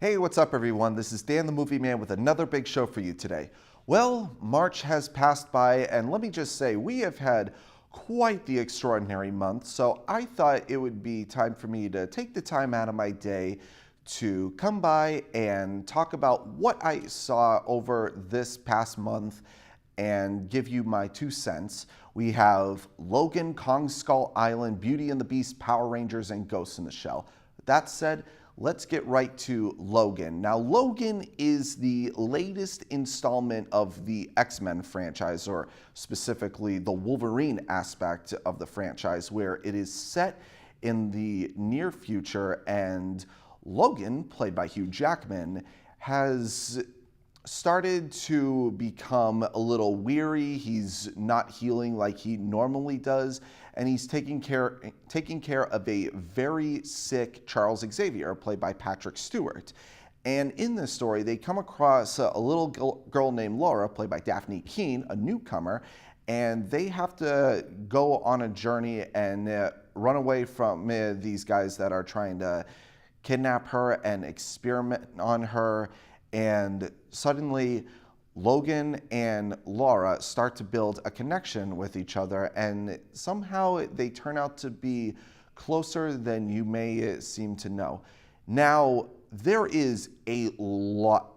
Hey, what's up everyone? This is Dan the Movie Man with another big show for you today. Well, March has passed by and let me just say we have had quite the extraordinary month, so I thought it would be time for me to take the time out of my day to come by and talk about what I saw over this past month and give you my 2 cents. We have Logan Kong Skull Island, Beauty and the Beast, Power Rangers, and Ghost in the Shell. That said, let's get right to Logan. Now, Logan is the latest installment of the X-Men franchise, or specifically the Wolverine aspect of the franchise, where it is set in the near future, and Logan, played by Hugh Jackman, has started to become a little weary. He's not healing like he normally does, and he's taking care of a very sick Charles Xavier, played by Patrick Stewart. And in this story, they come across a little girl named Laura, played by Daphne Keane, a newcomer, and they have to go on a journey and run away from these guys that are trying to kidnap her and experiment on her. And suddenly, Logan and Laura start to build a connection with each other, and somehow they turn out to be closer than you may seem to know. Now, there is a lot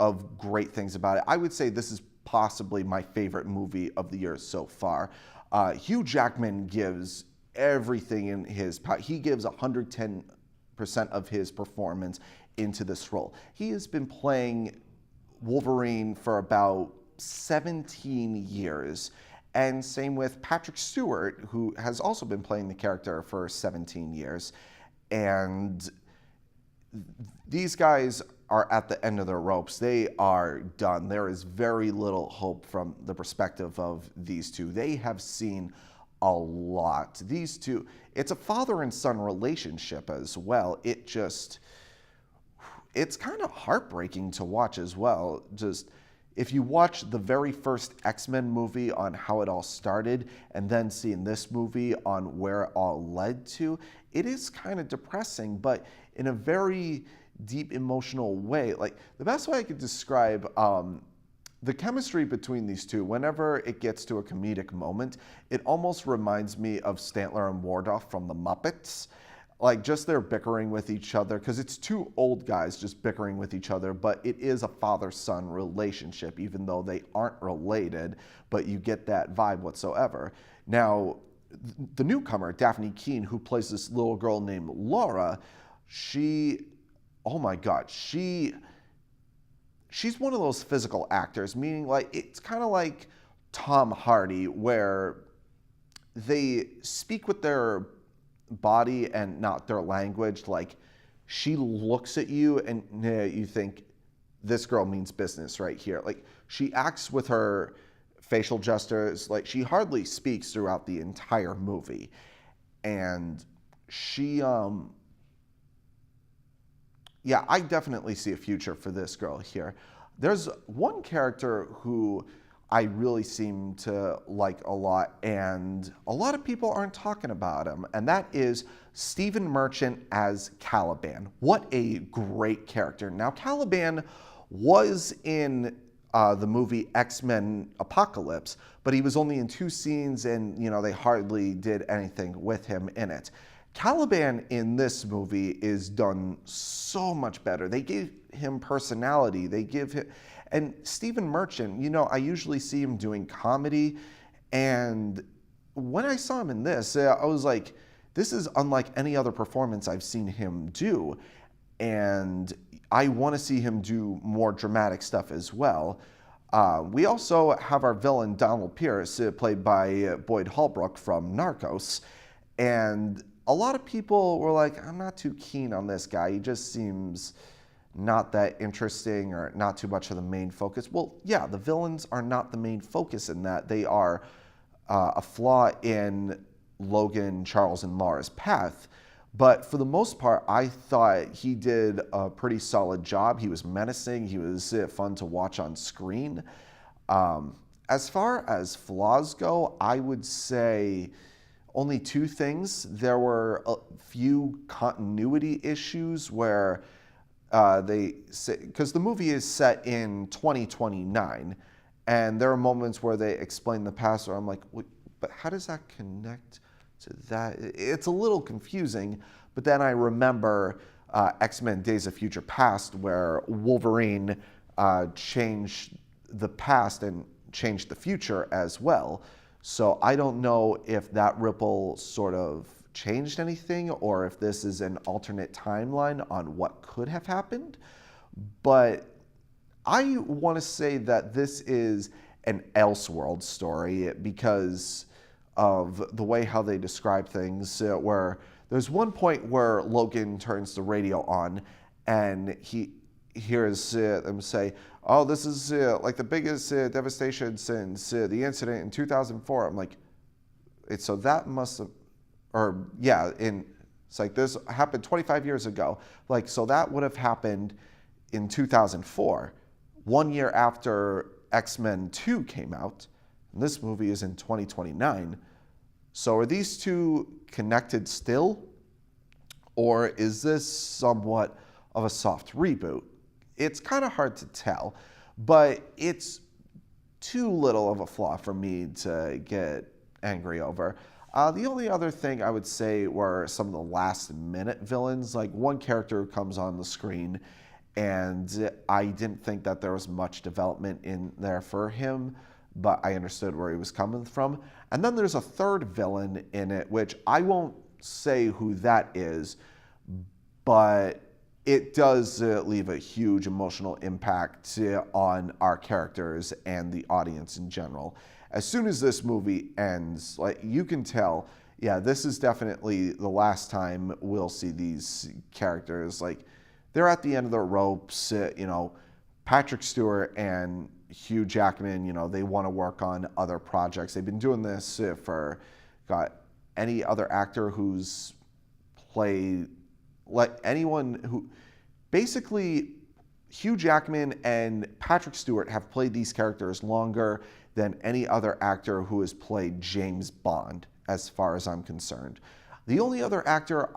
of great things about it. I would say this is possibly my favorite movie of the year so far. Hugh Jackman gives everything in his power. He gives 110% of his performance into this role. He has been playing Wolverine for about 17 years, and same with Patrick Stewart, who has also been playing the character for 17 years. And these guys are at the end of their ropes. They are done. There is very little hope from the perspective of these two. They have seen a lot. These two, it's a father and son relationship as well. It's kind of heartbreaking to watch as well. Just if you watch the very first X-Men movie on how it all started and then seeing this movie on where it all led to, it is kind of depressing, but in a very deep emotional way. Like, the best way I could describe the chemistry between these two, whenever it gets to a comedic moment, it almost reminds me of Stantler and Wardorf from the Muppets. Like, just their bickering with each other, because it's two old guys just bickering with each other, but it is a father-son relationship, even though they aren't related, but you get that vibe whatsoever. Now, the newcomer, Daphne Keane, who plays this little girl named Laura, oh my God, she's one of those physical actors, meaning like it's kind of like Tom Hardy, where they speak with their body and not their language. Like, she looks at you and you think, this girl means business right here. Like, she acts with her facial gestures. Like, she hardly speaks throughout the entire movie. And yeah, I definitely see a future for this girl here. There's one character who I really seem to like a lot, and a lot of people aren't talking about him, and that is Stephen Merchant as Caliban. What a great character. Now, Caliban was in the movie X-Men Apocalypse, but he was only in 2 scenes, and they hardly did anything with him in it. Caliban in this movie is done so much better. They gave him personality. They give him, and Stephen Merchant, I usually see him doing comedy, and when I saw him in this, I was like, this is unlike any other performance I've seen him do, and I want to see him do more dramatic stuff as well. We also have our villain, Donald Pierce, played by Boyd Holbrook from Narcos, and a lot of people were like, I'm not too keen on this guy. He just seems not that interesting or not too much of the main focus. Well, yeah, the villains are not the main focus in that. They are a flaw in Logan, Charles, and Laura's path. But for the most part, I thought he did a pretty solid job. He was menacing. He was fun to watch on screen. As far as flaws go, I would say only 2 things. There were a few continuity issues where they say, because the movie is set in 2029, and there are moments where they explain the past where I'm like, wait, but how does that connect to that? It's a little confusing, but then I remember X-Men Days of Future Past, where Wolverine changed the past and changed the future as well. So I don't know if that ripple sort of changed anything or if this is an alternate timeline on what could have happened. But I want to say that this is an Elseworld story because of the way how they describe things, where there's one point where Logan turns the radio on and he hears them say, oh, this is like the biggest devastation since the incident in 2004. I'm like, so that must have, or yeah, it's like this happened 25 years ago. Like, so that would have happened in 2004, 1 year after X-Men 2 came out. And this movie is in 2029. So are these two connected still? Or is this somewhat of a soft reboot? It's kind of hard to tell, but it's too little of a flaw for me to get angry over. The only other thing I would say were some of the last minute villains, like one character who comes on the screen and I didn't think that there was much development in there for him, but I understood where he was coming from. And then there's a third villain in it, which I won't say who that is, but it does leave a huge emotional impact on our characters and the audience in general. As soon as this movie ends, like, you can tell, yeah, this is definitely the last time we'll see these characters. Like, they're at the end of their ropes. Patrick Stewart and Hugh Jackman, they want to work on other projects. They've been doing this for, any other actor who's played, like anyone who, basically, Hugh Jackman and Patrick Stewart have played these characters longer than any other actor who has played James Bond, as far as I'm concerned. The only other actor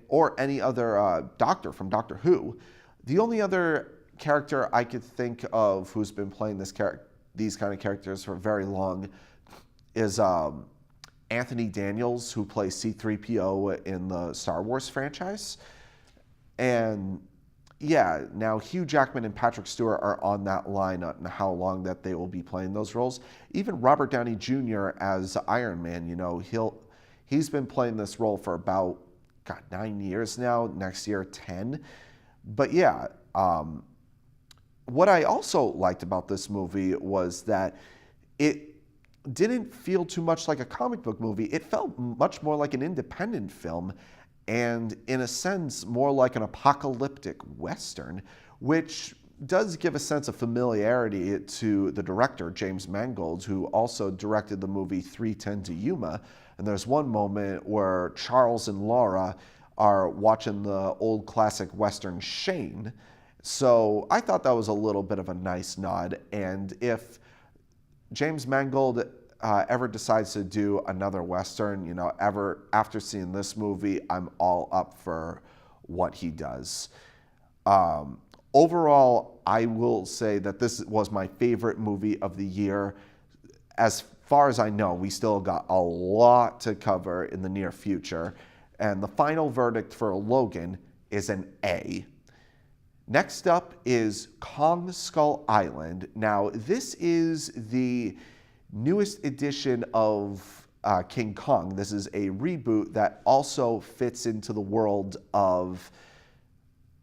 or any other doctor from Doctor Who, the only other character I could think of who's been playing these kind of characters for very long is Anthony Daniels, who plays C-3PO in the Star Wars franchise. And yeah, now Hugh Jackman and Patrick Stewart are on that line on how long that they will be playing those roles. Even Robert Downey Jr. as Iron Man, he's been playing this role for about 9 years now. Next year, 10. But yeah, what I also liked about this movie was that it didn't feel too much like a comic book movie. It felt much more like an independent film, and in a sense, more like an apocalyptic Western, which does give a sense of familiarity to the director, James Mangold, who also directed the movie 3:10 to Yuma. And there's one moment where Charles and Laura are watching the old classic Western Shane. So I thought that was a little bit of a nice nod. And if James Mangold ever decides to do another Western, ever after seeing this movie, I'm all up for what he does. Overall, I will say that this was my favorite movie of the year. As far as I know, we still got a lot to cover in the near future. And the final verdict for Logan is an A. Next up is Kong Skull Island. Now, this is the newest edition of King Kong. This is a reboot that also fits into the world of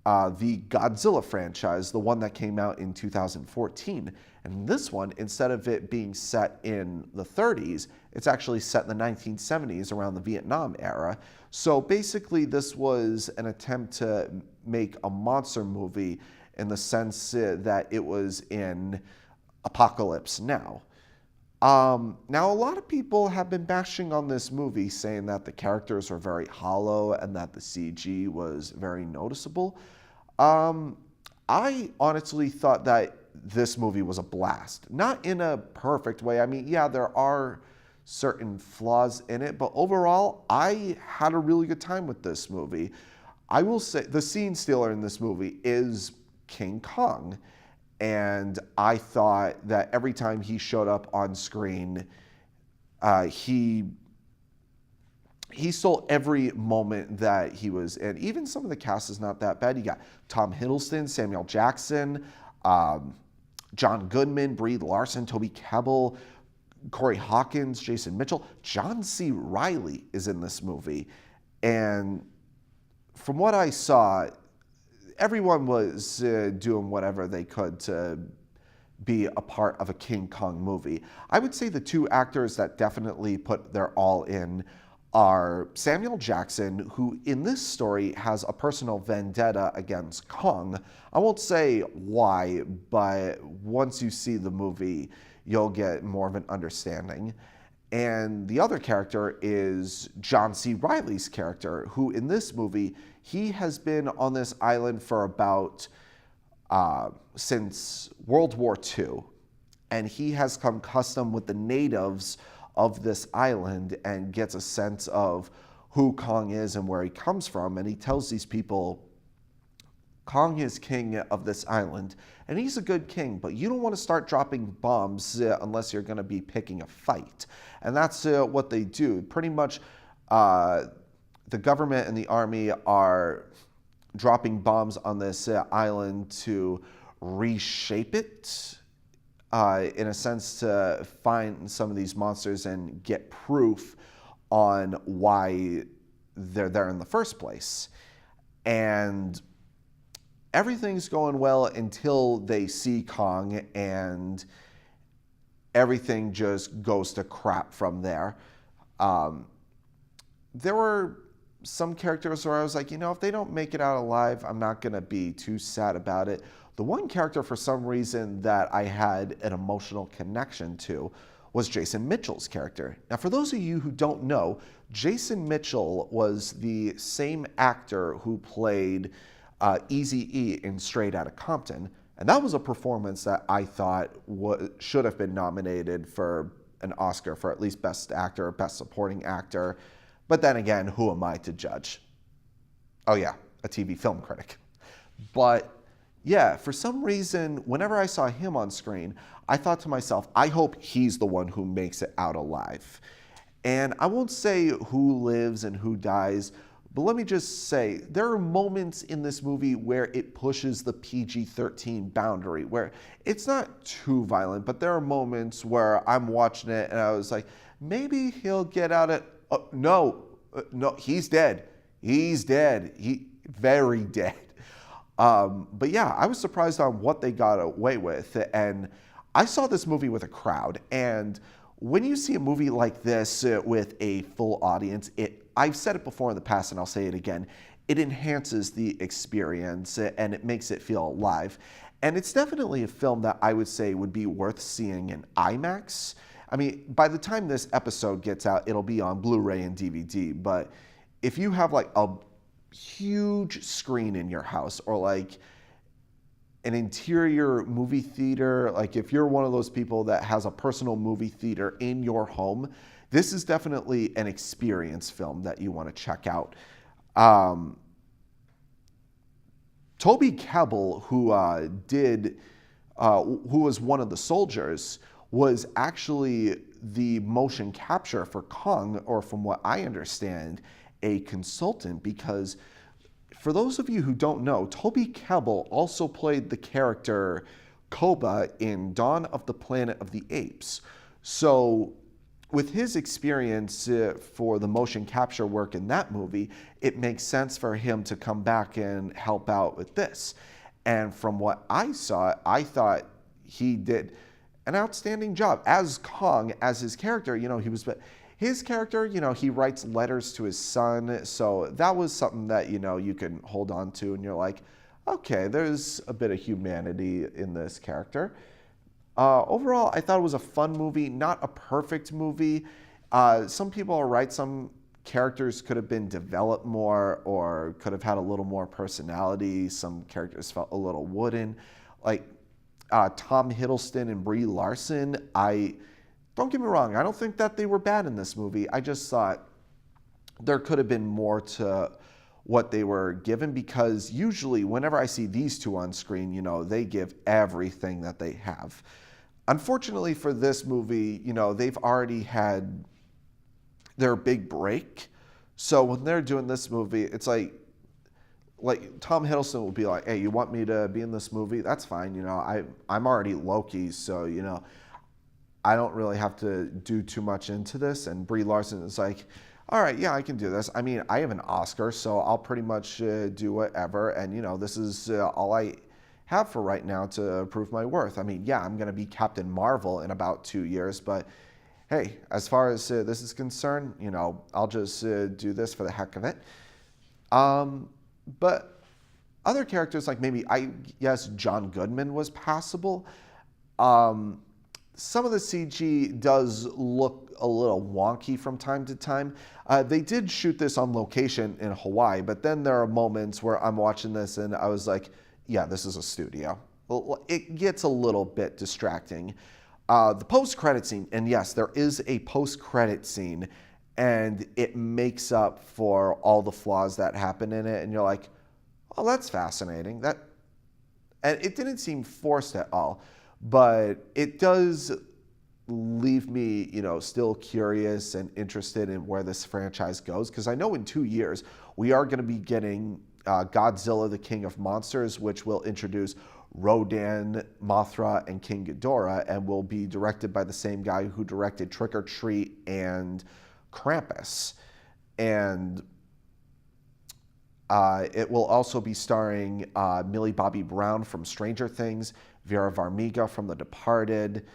the Godzilla franchise, the one that came out in 2014. And this one, instead of it being set in the 30s, it's actually set in the 1970s around the Vietnam era. So basically, this was an attempt to make a monster movie in the sense that it was in Apocalypse Now. Now, a lot of people have been bashing on this movie, saying that the characters were very hollow and that the CG was very noticeable. I honestly thought that this movie was a blast. Not in a perfect way. I mean, yeah, there are certain flaws in it, but overall, I had a really good time with this movie. I will say the scene stealer in this movie is King Kong. And I thought that every time he showed up on screen, he stole every moment that he was in. Even some of the cast is not that bad. You got Tom Hiddleston, Samuel Jackson, John Goodman, Brie Larson, Toby Kebbell, Corey Hawkins, Jason Mitchell. John C. Reilly is in this movie. And from what I saw, everyone was doing whatever they could to be a part of a King Kong movie. I would say the two actors that definitely put their all in are Samuel Jackson, who in this story has a personal vendetta against Kong. I won't say why, but once you see the movie, you'll get more of an understanding. And the other character is John C. Reilly's character, who in this movie, he has been on this island for about since World War II. And he has come custom with the natives of this island and gets a sense of who Kong is and where he comes from. And he tells these people, Kong is king of this island, and he's a good king, but you don't want to start dropping bombs unless you're going to be picking a fight. And that's what they do. Pretty much the government and the army are dropping bombs on this island to reshape it, in a sense, to find some of these monsters and get proof on why they're there in the first place. And everything's going well until they see Kong, and everything just goes to crap from there. There were some characters where I was like, if they don't make it out alive, I'm not going to be too sad about it. The one character, for some reason, that I had an emotional connection to was Jason Mitchell's character. Now, for those of you who don't know, Jason Mitchell was the same actor who played Eazy-E in Straight Outta Compton. And that was a performance that I thought should have been nominated for an Oscar for at least Best Actor or Best Supporting Actor. But then again, who am I to judge? Oh yeah, a TV film critic. But yeah, for some reason, whenever I saw him on screen, I thought to myself, I hope he's the one who makes it out alive. And I won't say who lives and who dies, but let me just say, there are moments in this movie where it pushes the PG-13 boundary, where it's not too violent, but there are moments where I'm watching it and I was like, maybe he'll get out at, no, he's dead. He's dead. Very dead. But yeah, I was surprised on what they got away with. And I saw this movie with a crowd. And when you see a movie like this with a full audience, I've said it before in the past and I'll say it again, it enhances the experience and it makes it feel alive. And it's definitely a film that I would say would be worth seeing in IMAX. I mean, by the time this episode gets out, it'll be on Blu-ray and DVD. But if you have like a huge screen in your house or like an interior movie theater, like if you're one of those people that has a personal movie theater in your home, this is definitely an experience film that you want to check out. Toby Kebbell, who was one of the soldiers, was actually the motion capture for Kong, or from what I understand, a consultant, because for those of you who don't know, Toby Kebbell also played the character Koba in Dawn of the Planet of the Apes. So with his experience for the motion capture work in that movie, it makes sense for him to come back and help out with this. And from what I saw, I thought he did an outstanding job as Kong, as his character. His character, he writes letters to his son. So that was something that, you can hold on to and you're like, okay, there's a bit of humanity in this character. Overall, I thought it was a fun movie, not a perfect movie. Some people are right. Some characters could have been developed more or could have had a little more personality. Some characters felt a little wooden. Like Tom Hiddleston and Brie Larson, don't get me wrong, I don't think that they were bad in this movie. I just thought there could have been more to what they were given, because usually whenever I see these two on screen, they give everything that they have. Unfortunately for this movie, they've already had their big break. So when they're doing this movie, it's like Tom Hiddleston will be like, "Hey, you want me to be in this movie? That's fine. I'm already Loki, so I don't really have to do too much into this." And Brie Larson is like, "All right, yeah, I can do this. I mean, I have an Oscar, so I'll pretty much do whatever. And this is all I have for right now to prove my worth. I mean, yeah, I'm going to be Captain Marvel in about 2 years, but hey, as far as this is concerned, I'll just do this for the heck of it." But other characters, like maybe, I guess, John Goodman was passable. Some of the CG does look a little wonky from time to time. They did shoot this on location in Hawaii, but then there are moments where I'm watching this and I was like, yeah, this is a studio. Well, it gets a little bit distracting. The post-credit scene, and yes, there is a post-credit scene, and it makes up for all the flaws that happen in it, and you're like, oh, that's fascinating. And it didn't seem forced at all, but it does leave me, still curious and interested in where this franchise goes, because I know in 2 years we are going to be getting Godzilla, the King of Monsters, which will introduce Rodan, Mothra, and King Ghidorah, and will be directed by the same guy who directed Trick or Treat and Krampus. And it will also be starring Millie Bobby Brown from Stranger Things, Vera Farmiga from The Departed,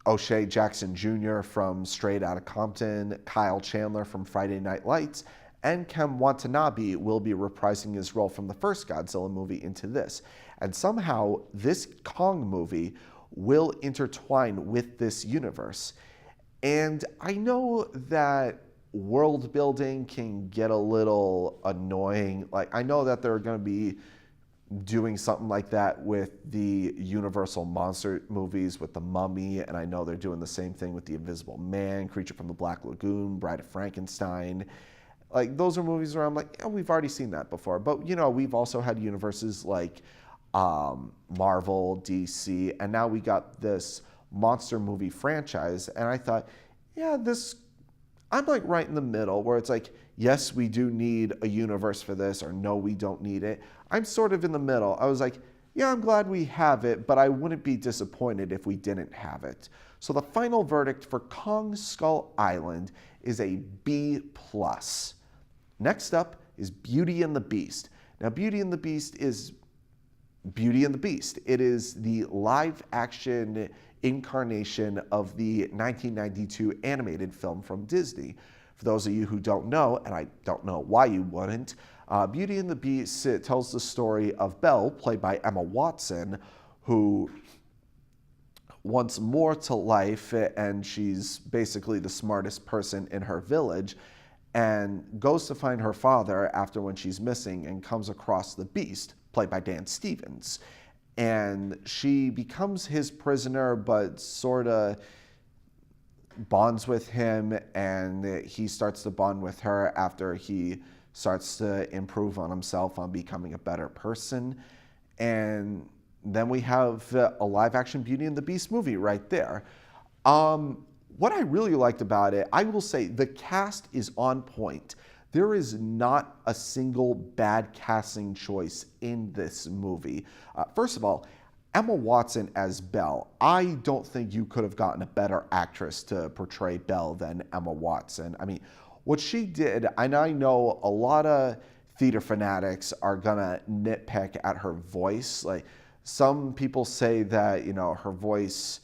O'Shea Jackson Jr. from Straight Outta Compton, Kyle Chandler from Friday Night Lights, and Ken Watanabe will be reprising his role from the first Godzilla movie into this. And somehow this Kong movie will intertwine with this universe. And I know that world building can get a little annoying. Like, I know that they're going to be doing something like that with the Universal monster movies with The Mummy, and I know they're doing the same thing with The Invisible Man, Creature from the Black Lagoon, Bride of Frankenstein. Like, those are movies where I'm like, yeah, we've already seen that before. But, we've also had universes like Marvel, DC, and now we got this monster movie franchise. And I thought, yeah, I'm like right in the middle where it's like, yes, we do need a universe for this, or no, we don't need it. I'm sort of in the middle. I was like, yeah, I'm glad we have it, but I wouldn't be disappointed if we didn't have it. So the final verdict for Kong Skull Island is a B+. Next up is Beauty and the Beast. Now, Beauty and the Beast is Beauty and the Beast. It is the live-action incarnation of the 1992 animated film from Disney. For those of you who don't know, and I don't know why you wouldn't, Beauty and the Beast tells the story of Belle, played by Emma Watson, who wants more to life, and she's basically the smartest person in her village, and goes to find her father after when she's missing and comes across the Beast, played by Dan Stevens. And she becomes his prisoner, but sort of bonds with him, and he starts to bond with her after he starts to improve on himself, on becoming a better person. And then we have a live-action Beauty and the Beast movie right there. What I really liked about it, I will say the cast is on point. There is not a single bad casting choice in this movie. First of all, Emma Watson as Belle. I don't think you could have gotten a better actress to portray Belle than Emma Watson. I mean, what she did, and I know a lot of theater fanatics are gonna nitpick at her voice. Like, some people say that, her voice,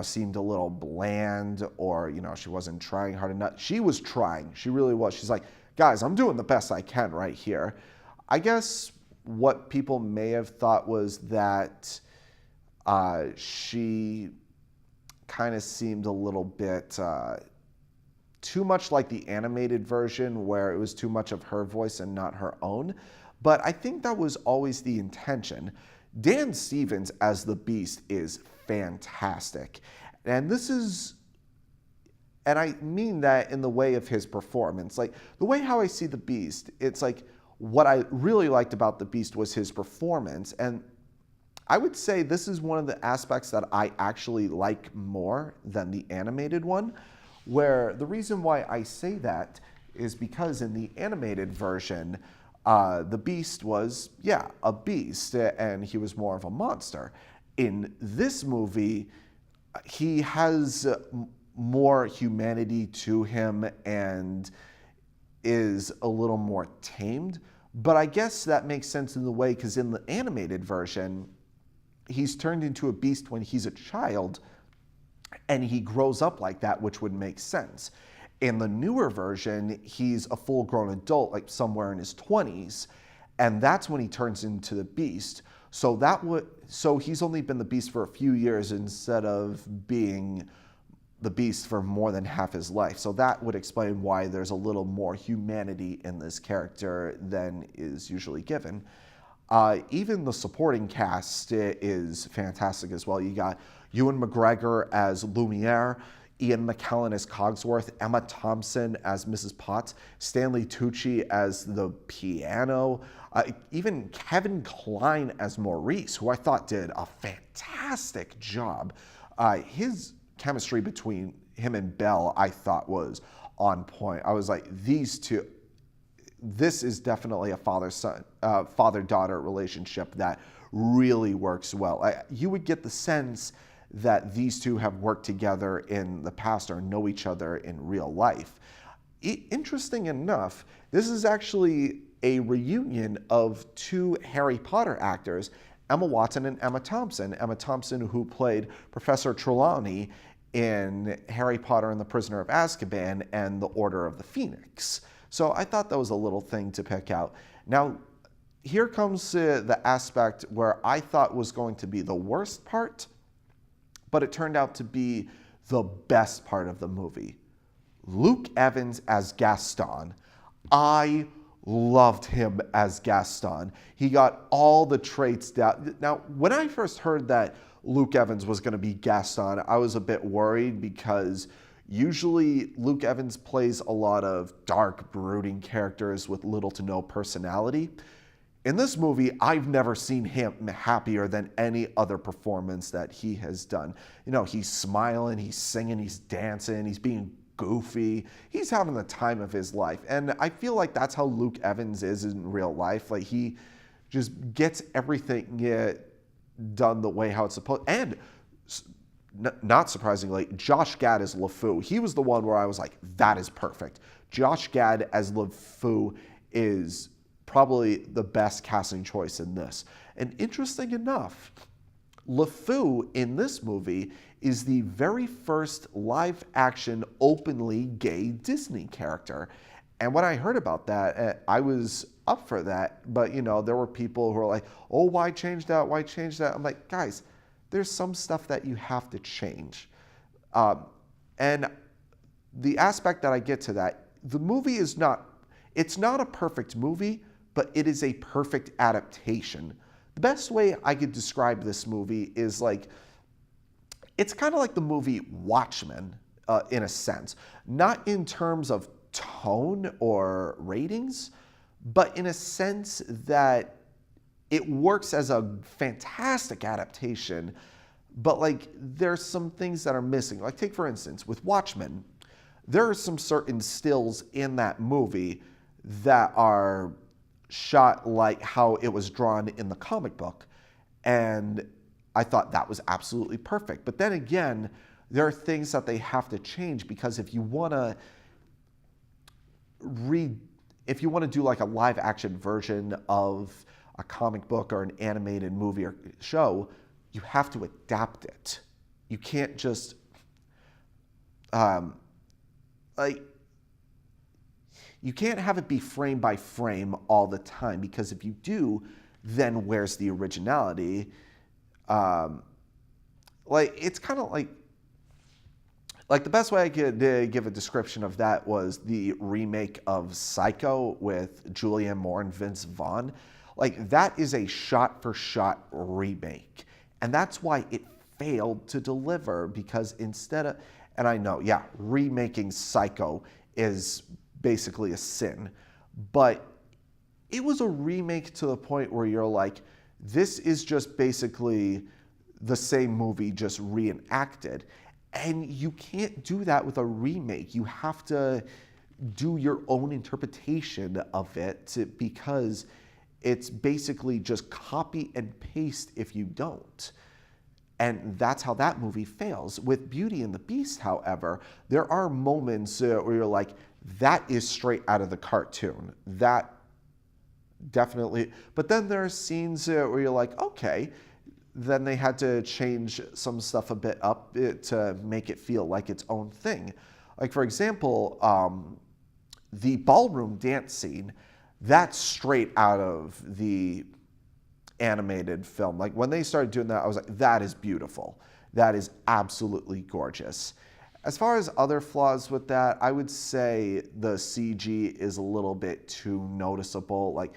seemed a little bland, or, she wasn't trying hard enough. She was trying. She really was. She's like, guys, I'm doing the best I can right here. I guess what people may have thought was that she kind of seemed a little bit too much like the animated version, where it was too much of her voice and not her own. But I think that was always the intention. Dan Stevens as the Beast is fantastic. And this is And I mean that in the way of his performance. Like, the way how I see the Beast, it's like, what I really liked about the Beast was his performance. And I would say this is one of the aspects that I actually like more than the animated one, where the reason why I say that is because in the animated version, the Beast was, yeah, a beast, and he was more of a monster. In this movie, he has more humanity to him and is a little more tamed. But I guess that makes sense in the way, because in the animated version, he's turned into a beast when he's a child, and he grows up like that, which would make sense. In the newer version, he's a full-grown adult, like somewhere in his 20s, and that's when he turns into the Beast. So he's only been the Beast for a few years instead of being the Beast for more than half his life. So that would explain why there's a little more humanity in this character than is usually given. Even the supporting cast is fantastic as well. You got Ewan McGregor as Lumiere, Ian McKellen as Cogsworth, Emma Thompson as Mrs. Potts, Stanley Tucci as the piano, even Kevin Kline as Maurice, who I thought did a fantastic job. His chemistry between him and Belle, I thought, was on point. I was like, these two, this is definitely a father-son, father-daughter relationship that really works well. You would get the sense that these two have worked together in the past or know each other in real life. Interesting enough, this is actually a reunion of two Harry Potter actors, Emma Watson and Emma Thompson. Emma Thompson, who played Professor Trelawney in Harry Potter and the Prisoner of Azkaban and the Order of the Phoenix. So I thought that was a little thing to pick out. Now, here comes the aspect where I thought was going to be the worst part, but it turned out to be the best part of the movie. Luke Evans as Gaston. I loved him as Gaston. He got all the traits down. Now, when I first heard that Luke Evans was going to be Gaston, I was a bit worried because usually Luke Evans plays a lot of dark, brooding characters with little to no personality. In this movie, I've never seen him happier than any other performance that he has done. You know, he's smiling, he's singing, he's dancing, he's being goofy. He's having the time of his life. And I feel like that's how Luke Evans is in real life. Like, he just gets everything done the way how it's supposed. And not surprisingly, Josh Gad as LeFou. He was the one where I was like, that is perfect. Josh Gad as LeFou is probably the best casting choice in this. And interesting enough, LeFou in this movie is the very first live-action openly gay Disney character. And when I heard about that, I was up for that. But, you know, there were people who were like, oh, why change that? Why change that? I'm like, guys, there's some stuff that you have to change. And the aspect that I get to that, the movie is not, it's not a perfect movie, but it is a perfect adaptation. The best way I could describe this movie is like, it's kind of like the movie Watchmen, in a sense. Not in terms of tone or ratings, but in a sense that it works as a fantastic adaptation, but like there's some things that are missing. Like, take for instance, with Watchmen, there are some certain stills in that movie that are shot like how it was drawn in the comic book. And I thought that was absolutely perfect. But then again, there are things that they have to change, because if you want to do like a live action version of a comic book or an animated movie or show, you have to adapt it. You can't just you can't have it be frame by frame all the time, because if you do, then where's the originality? Like, it's kind of like the best way I could give a description of that was the remake of Psycho with Julianne Moore and Vince Vaughn. Like, that is a shot-for-shot remake. And that's why it failed to deliver, because instead of, And I know, yeah, remaking Psycho is basically a sin, but it was a remake to the point where you're like, this is just basically the same movie just reenacted. And you can't do that with a remake. You have to do your own interpretation of it because it's basically just copy and paste if you don't. And that's how that movie fails. With Beauty and the Beast, however, there are moments where you're like, that is straight out of the cartoon. That definitely. But then there are scenes where you're like, okay, then they had to change some stuff a bit up to make it feel like its own thing. Like, for example, the ballroom dance scene, that's straight out of the animated film. Like, when they started doing that, I was like, that is beautiful. That is absolutely gorgeous. As far as other flaws with that, I would say the CG is a little bit too noticeable. Like,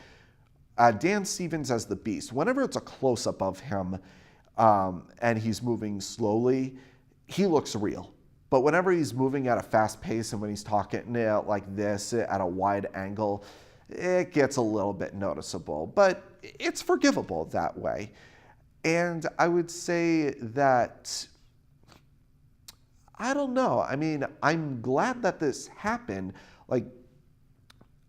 Dan Stevens as the Beast, whenever it's a close-up of him and he's moving slowly, he looks real. But whenever he's moving at a fast pace and when he's talking like this at a wide angle, it gets a little bit noticeable. But it's forgivable that way. And I would say that, I don't know. I mean, I'm glad that this happened. Like,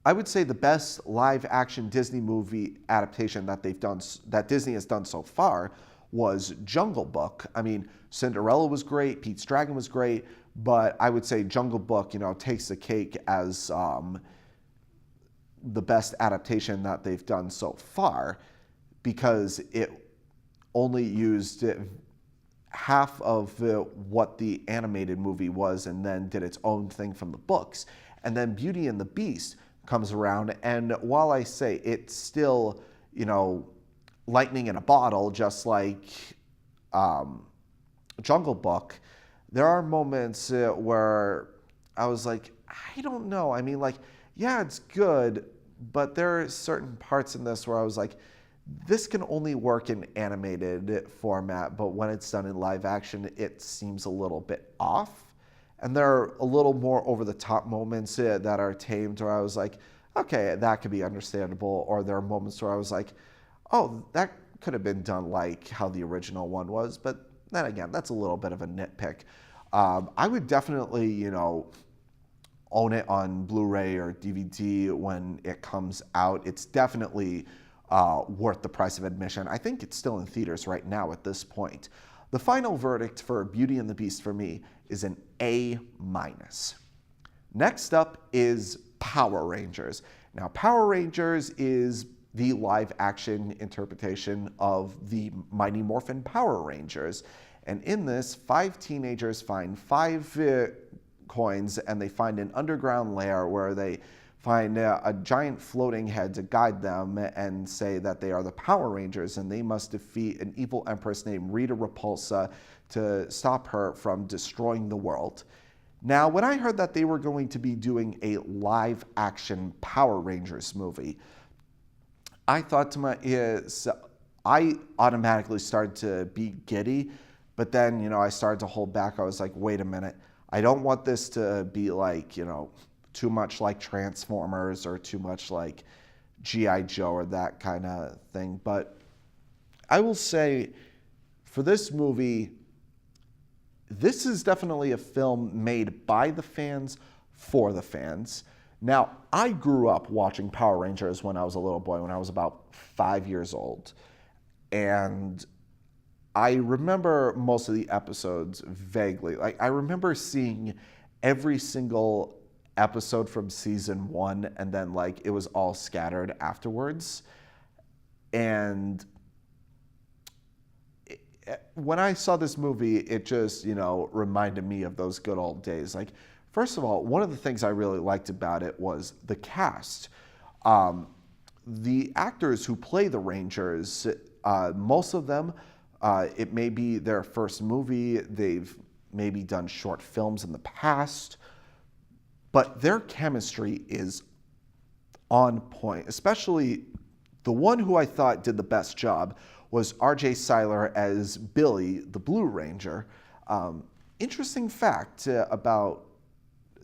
I would say the best live-action Disney movie adaptation that that Disney has done so far was Jungle Book. I mean, Cinderella was great, Pete's Dragon was great, but I would say Jungle Book, takes the cake as the best adaptation that they've done so far because it only used half of what the animated movie was and then did its own thing from the books. And then Beauty and the Beast comes around, and while I say it's still, lightning in a bottle, just like Jungle Book, there are moments where I was like, I don't know. I mean, like, yeah, it's good, but there are certain parts in this where I was like, this can only work in animated format, but when it's done in live action, it seems a little bit off. And there are a little more over-the-top moments that are tamed where I was like, okay, that could be understandable. Or there are moments where I was like, oh, that could have been done like how the original one was. But then again, that's a little bit of a nitpick. I would definitely, own it on Blu-ray or DVD when it comes out. It's definitely worth the price of admission. I think it's still in theaters right now at this point. The final verdict for Beauty and the Beast for me is an A-. Next up is Power Rangers. Now, Power Rangers is the live-action interpretation of the Mighty Morphin Power Rangers. And in this, 5 teenagers find 5 coins, and they find an underground lair where they find a giant floating head to guide them and say that they are the Power Rangers, and they must defeat an evil empress named Rita Repulsa to stop her from destroying the world. Now, when I heard that they were going to be doing a live-action Power Rangers movie, I thought to myself, I automatically started to be giddy, but then, I started to hold back. I was like, wait a minute. I don't want this to be like, too much like Transformers or too much like G.I. Joe or that kind of thing. But I will say, for this movie, this is definitely a film made by the fans for the fans. Now, I grew up watching Power Rangers when I was a little boy, when I was about 5 years old. And I remember most of the episodes vaguely. Like, I remember seeing every single episode from season 1, and then, like, it was all scattered afterwards. And when I saw this movie, it just, reminded me of those good old days. Like, first of all, one of the things I really liked about it was the cast. The actors who play the Rangers, most of them, it may be their first movie. They've maybe done short films in the past, but their chemistry is on point. Especially the one who I thought did the best job was R.J. Cyler as Billy, the Blue Ranger. Interesting fact about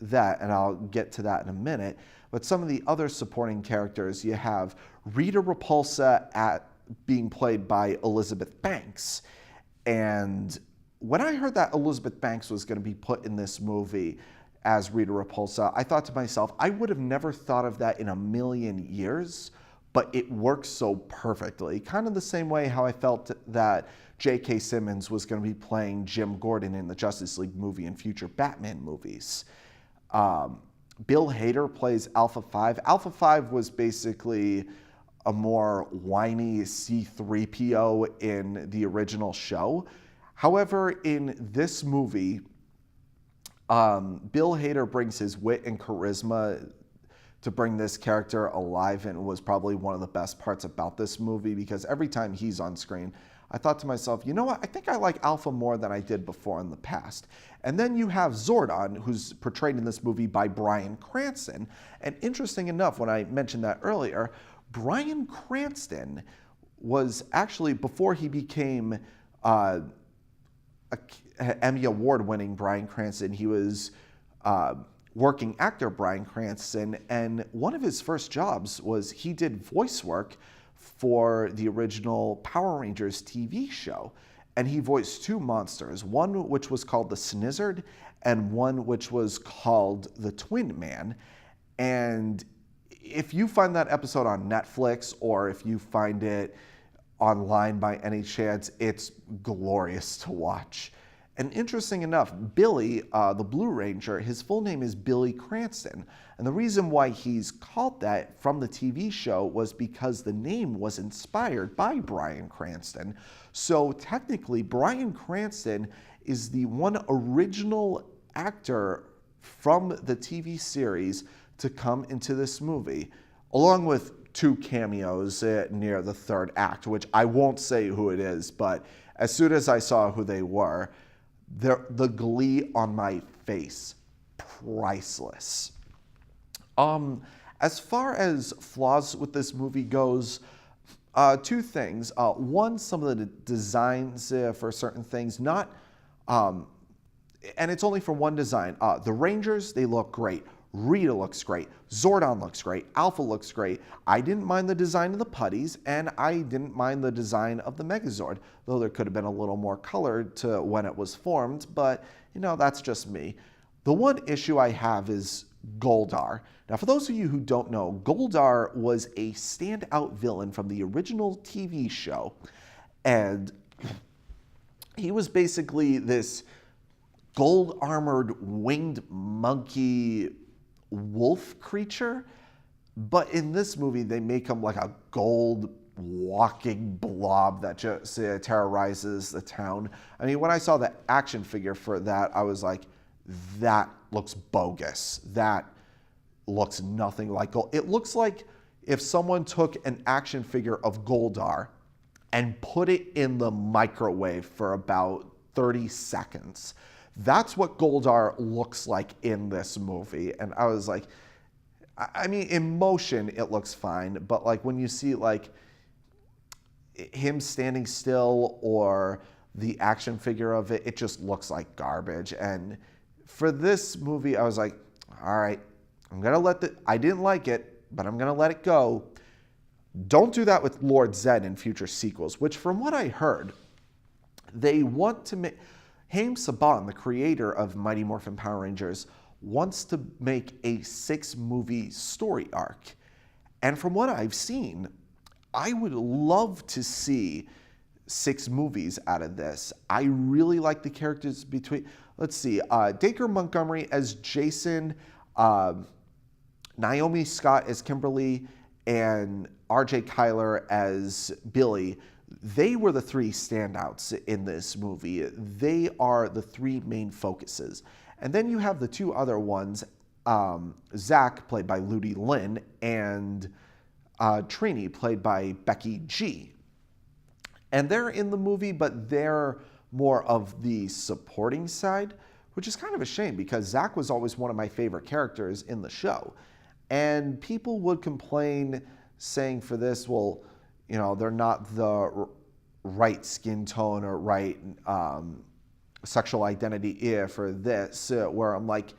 that, and I'll get to that in a minute, but some of the other supporting characters, you have Rita Repulsa being played by Elizabeth Banks. And when I heard that Elizabeth Banks was going to be put in this movie as Rita Repulsa, I thought to myself, I would have never thought of that in a million years, but it works so perfectly. Kind of the same way how I felt that J.K. Simmons was going to be playing Jim Gordon in the Justice League movie and future Batman movies. Bill Hader plays Alpha 5. Alpha 5 was basically a more whiny C-3PO in the original show. However, in this movie, Bill Hader brings his wit and charisma to bring this character alive, and was probably one of the best parts about this movie, because every time he's on screen, I thought to myself, you know what, I think I like Alpha more than I did before in the past. And then you have Zordon, who's portrayed in this movie by Bryan Cranston. And interesting enough, when I mentioned that earlier, Bryan Cranston was actually, before he became Emmy Award-winning Bryan Cranston, he was working actor Bryan Cranston, and one of his first jobs was he did voice work for the original Power Rangers TV show. And he voiced two monsters, one which was called the Snizzard and one which was called the Twin Man. And if you find that episode on Netflix, or if you find it online by any chance, it's glorious to watch. And interesting enough, Billy, the Blue Ranger, his full name is Billy Cranston. And the reason why he's called that from the TV show was because the name was inspired by Bryan Cranston. So technically, Bryan Cranston is the one original actor from the TV series to come into this movie, along with two cameos near the third act, which I won't say who it is, but as soon as I saw who they were, the glee on my face, priceless. As far as flaws with this movie goes, two things. One, some of the designs for certain things, not, and it's only for one design. The Rangers, they look great. Rita looks great. Zordon looks great. Alpha looks great. I didn't mind the design of the putties, and I didn't mind the design of the Megazord, though there could have been a little more color to when it was formed, but, you know, that's just me. The one issue I have is Goldar. Now, for those of you who don't know, Goldar was a standout villain from the original TV show, and he was basically this gold-armored winged monkey wolf creature, but in this movie they make him like a gold walking blob that just terrorizes the town. I mean, when I saw the action figure for that, I was like, that looks bogus. That looks nothing like gold. It looks like if someone took an action figure of Goldar and put it in the microwave for about 30 seconds. That's what Goldar looks like in this movie. And I was like, I mean, in motion, it looks fine. But like when you see like him standing still or the action figure of it, it just looks like garbage. And for this movie, I was like, all right, I'm going to I didn't like it, but I'm going to let it go. Don't do that with Lord Zedd in future sequels, which from what I heard, they want to make... Haim Saban, the creator of Mighty Morphin Power Rangers, wants to make a 6-movie story arc. And from what I've seen, I would love to see 6 movies out of this. I really like the characters between, let's see, Dacre Montgomery as Jason, Naomi Scott as Kimberly, and RJ Kyler as Billy. They were the 3 standouts in this movie. They are the 3 main focuses. And then you have the 2 other ones, Zach, played by Ludi Lin, and Trini, played by Becky G. And they're in the movie, but they're more of the supporting side, which is kind of a shame because Zach was always one of my favorite characters in the show. And people would complain saying for this, well, you know, they're not the right skin tone or right sexual identity for this, where I'm like,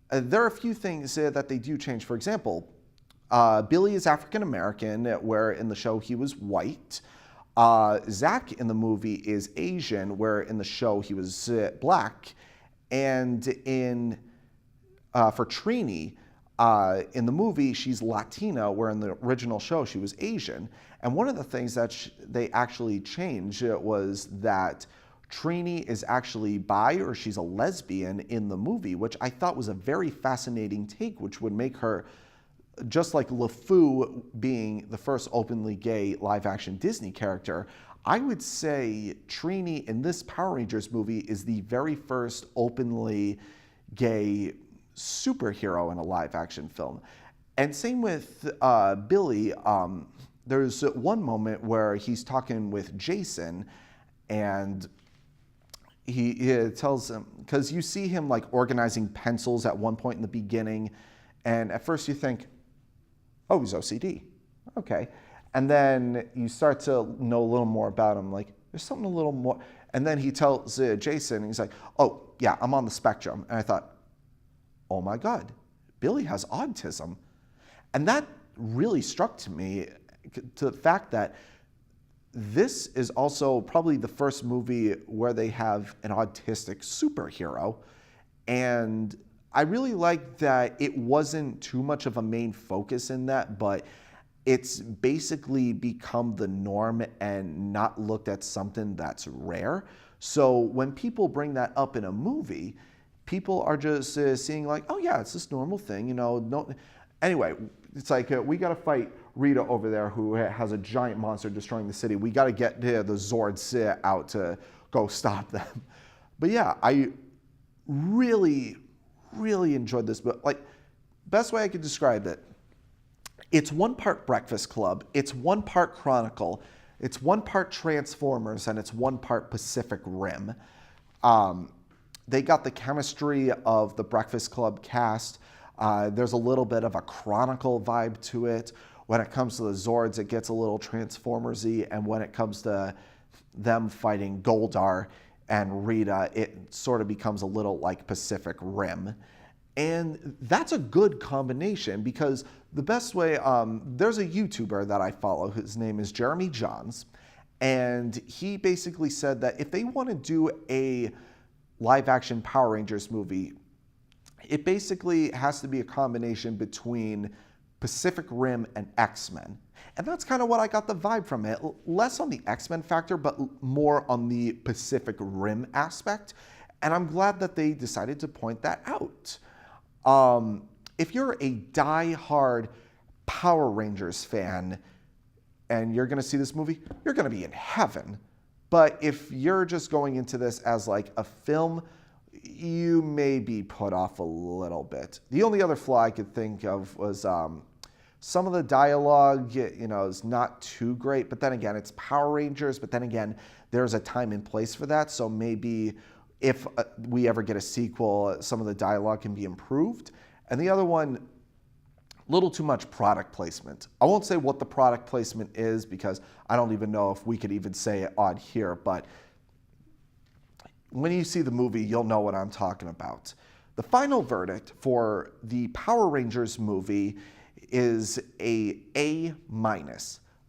there are a few things that they do change. For example, Billy is African American, where in the show he was white. Zach in the movie is Asian, where in the show he was black. And for Trini, in the movie, she's Latina, where in the original show she was Asian. And one of the things that they actually changed was that Trini is actually bi, or she's a lesbian in the movie, which I thought was a very fascinating take, which would make her, just like LeFou being the first openly gay live-action Disney character, I would say Trini in this Power Rangers movie is the very first openly gay superhero in a live-action film. And same with Billy. There's one moment where he's talking with Jason, and he tells him, because you see him like organizing pencils at one point in the beginning, and at first you think, oh, he's OCD. Okay. And then you start to know a little more about him, like, there's something a little more. And then he tells Jason, and he's like, oh, yeah, I'm on the spectrum. And I thought, oh my God, Billy has autism. And that really struck to me, to the fact that this is also probably the first movie where they have an autistic superhero. And I really like that it wasn't too much of a main focus in that, but it's basically become the norm and not looked at something that's rare. So when people bring that up in a movie, people are just seeing like, oh yeah, it's this normal thing, you know. No. Anyway, it's like we got to fight Rita over there, who has a giant monster destroying the city. We got to get the Zords out to go stop them. But yeah, I really enjoyed this book. Like, best way I could describe it, it's one part Breakfast Club, it's one part Chronicle, it's one part Transformers, and it's one part Pacific Rim. They got the chemistry of the Breakfast Club cast. There's a little bit of a Chronicle vibe to it. When it comes to the Zords, it gets a little Transformers-y, and when it comes to them fighting Goldar and Rita, it sort of becomes a little like Pacific Rim. And that's a good combination, because the best way, there's a YouTuber that I follow, his name is Jeremy Johns, and he basically said that if they want to do a live-action Power Rangers movie, it basically has to be a combination between Pacific Rim and X-Men. And that's kind of what I got the vibe from it. Less on the X-Men factor, but more on the Pacific Rim aspect. And I'm glad that they decided to point that out. If you're a die-hard Power Rangers fan and you're going to see this movie, you're going to be in heaven. But if you're just going into this as like a film, you may be put off a little bit. The only other flaw I could think of was some of the dialogue, you know, is not too great. But then again, it's Power Rangers. But then again, there's a time and place for that. So maybe if we ever get a sequel, some of the dialogue can be improved. And the other one, a little too much product placement. I won't say what the product placement is, because I don't even know if we could even say it on here. But when you see the movie, you'll know what I'm talking about. The final verdict for the Power Rangers movie is a A-.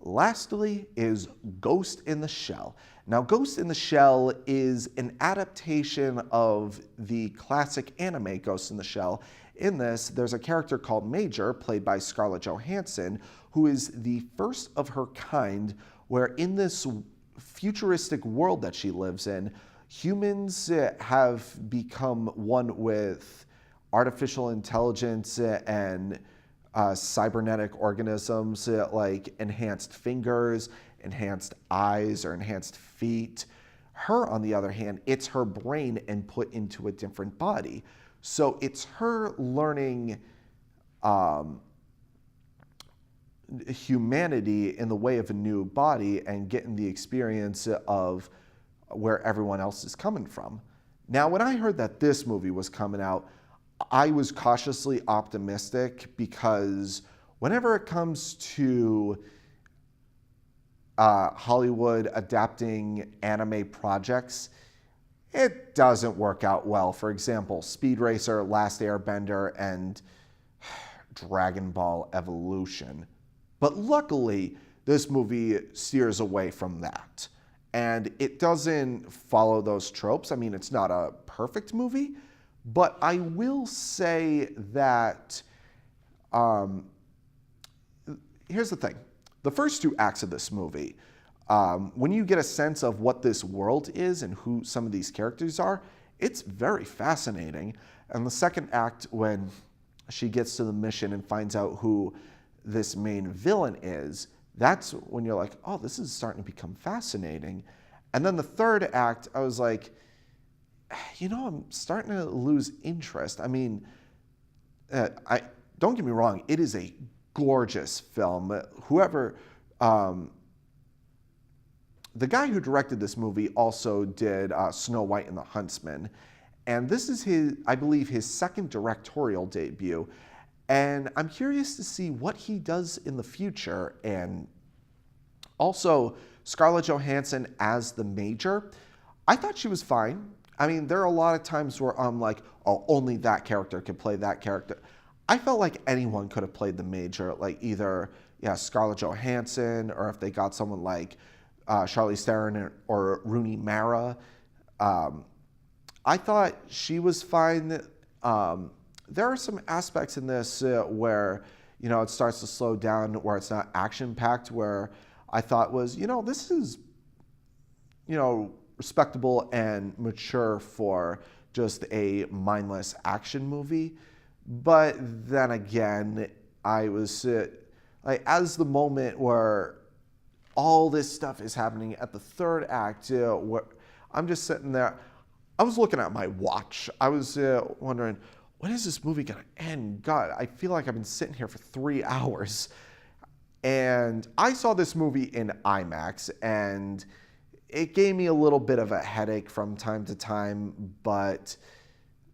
Lastly is Ghost in the Shell. Now, Ghost in the Shell is an adaptation of the classic anime Ghost in the Shell. In this, there's a character called Major, played by Scarlett Johansson, who is the first of her kind, where in this futuristic world that she lives in, humans have become one with artificial intelligence and cybernetic organisms, like enhanced fingers, enhanced eyes, or enhanced feet. Her, on the other hand, it's her brain and put into a different body. So it's her learning humanity in the way of a new body and getting the experience of where everyone else is coming from. Now, when I heard that this movie was coming out, I was cautiously optimistic, because whenever it comes to Hollywood adapting anime projects, it doesn't work out well. For example, Speed Racer, Last Airbender, and Dragon Ball Evolution. But luckily, this movie steers away from that. And it doesn't follow those tropes. I mean, it's not a perfect movie, but I will say that here's the thing. The first two acts of this movie, when you get a sense of what this world is and who some of these characters are, it's very fascinating. And the second act, when she gets to the mission and finds out who this main villain is, that's when you're like, oh, this is starting to become fascinating. And then the third act, I was like, I'm starting to lose interest. I mean, don't get me wrong, it is a gorgeous film. The guy who directed this movie also did Snow White and the Huntsman. And this is I believe, his second directorial debut. And I'm curious to see what he does in the future. And also, Scarlett Johansson as the Major, I thought she was fine. I mean, there are a lot of times where I'm like, oh, only that character could play that character. I felt like anyone could have played the Major, like either Scarlett Johansson, or if they got someone like Charlize Theron or Rooney Mara. I thought she was fine. There are some aspects in this where, it starts to slow down, where it's not action-packed, where I thought was, this is, respectable and mature for just a mindless action movie. But then again, I was like, as the moment where all this stuff is happening at the third act, where I'm just sitting there, I was looking at my watch. I was wondering, when is this movie gonna end? God, I feel like I've been sitting here for 3 hours. And I saw this movie in IMAX, and it gave me a little bit of a headache from time to time, but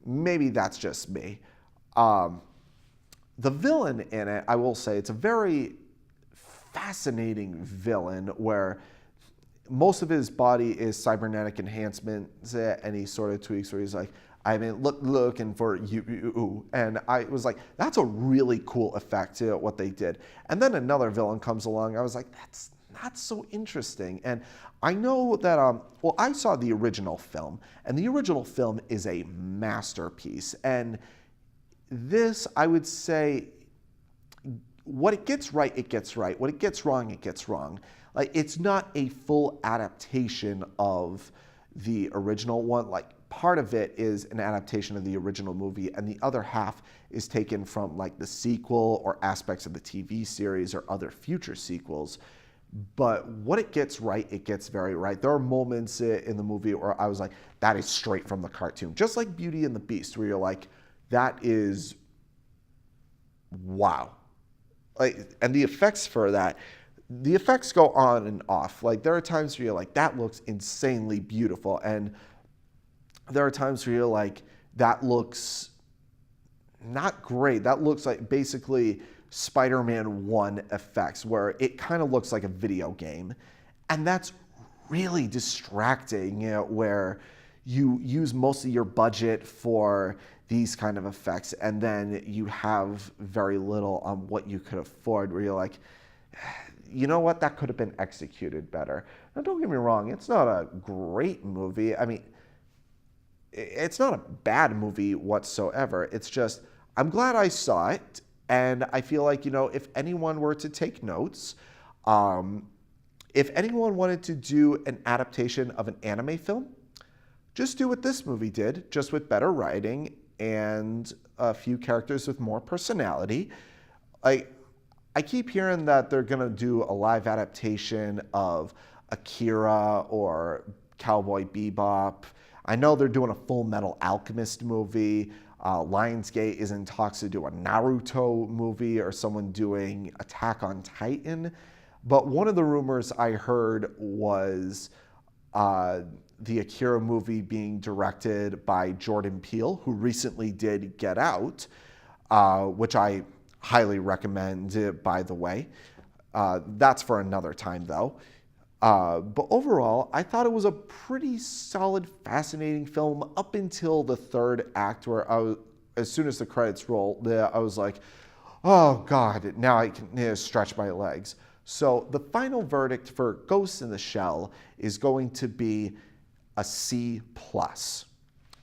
maybe that's just me. The villain in it, I will say, it's a very fascinating villain where most of his body is cybernetic enhancements, and he sort of tweaks where he's like, I've been looking for you. And I was like, that's a really cool effect, what they did. And then another villain comes along. I was like, that's not so interesting. And I know that, I saw the original film, and the original film is a masterpiece. And this, I would say, what it gets right, it gets right. What it gets wrong, it gets wrong. Like, it's not a full adaptation of the original one. Like, part of it is an adaptation of the original movie, and the other half is taken from like the sequel or aspects of the TV series or other future sequels. But what it gets right, it gets very right. There are moments in the movie where I was like, that is straight from the cartoon. Just like Beauty and the Beast, where you're like, that is, wow. Like, and the effects for that, the effects go on and off. Like, there are times where you're like, that looks insanely beautiful. And there are times where you're like, that looks not great. That looks like basically Spider-Man 1 effects, where it kind of looks like a video game. And that's really distracting, where you use most of your budget for these kind of effects, and then you have very little on what you could afford, where you're like, you know what, that could have been executed better. Now, don't get me wrong, it's not a great movie. I mean, it's not a bad movie whatsoever. It's just, I'm glad I saw it, and I feel like, if anyone were to take notes, if anyone wanted to do an adaptation of an anime film, just do what this movie did, just with better writing and a few characters with more personality. I keep hearing that they're gonna do a live adaptation of Akira or Cowboy Bebop. I know they're doing a Full Metal Alchemist movie. Lionsgate is in talks to do a Naruto movie, or someone doing Attack on Titan. But one of the rumors I heard was the Akira movie being directed by Jordan Peele, who recently did Get Out, which I highly recommend, by the way. That's for another time, though. But overall, I thought it was a pretty solid, fascinating film up until the third act, where as soon as the credits rolled, I was like, oh God, now I can stretch my legs. So the final verdict for Ghost in the Shell is going to be a C+.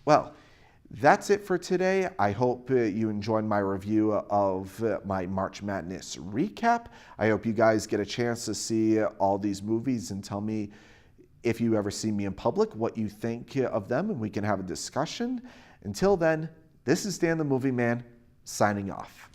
Well, that's it for today. I hope you enjoyed my review of my March Madness recap. I hope you guys get a chance to see all these movies and tell me, if you ever see me in public, what you think of them, and we can have a discussion. Until then, this is Dan the Movie Man, signing off.